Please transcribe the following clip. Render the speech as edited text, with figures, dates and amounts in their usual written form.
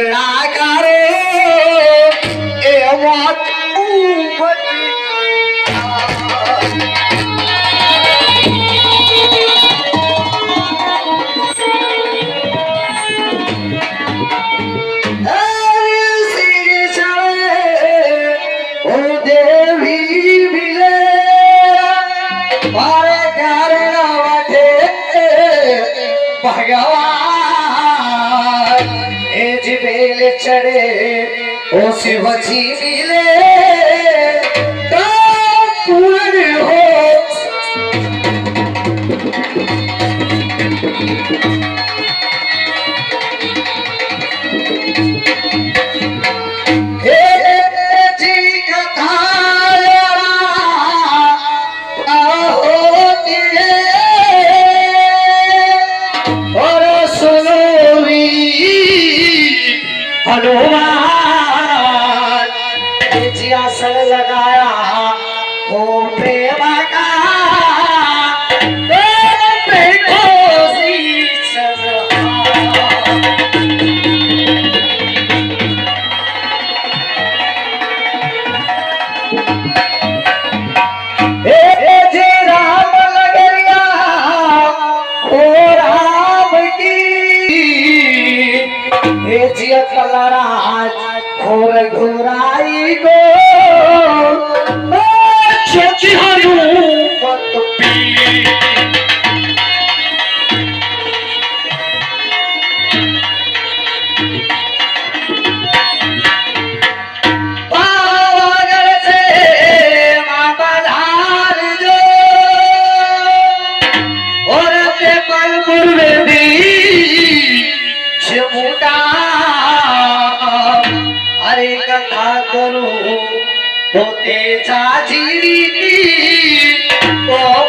निराकारे एवत उमटी भगवान बेल चढ़े ओ शिवजी मिले तो पूर्ण हो हनुमान जी आसन लगाया ओ प्रेमा का बैठो शीश जी राम लगरिया ओ राम की जी कलराज घोर घोराई गो छोटी हनुमत पी पावागढ़ से माँ बधार जो और ते पर मुर्वे दी शिवुटा हरे कथा करू होते चाची ओ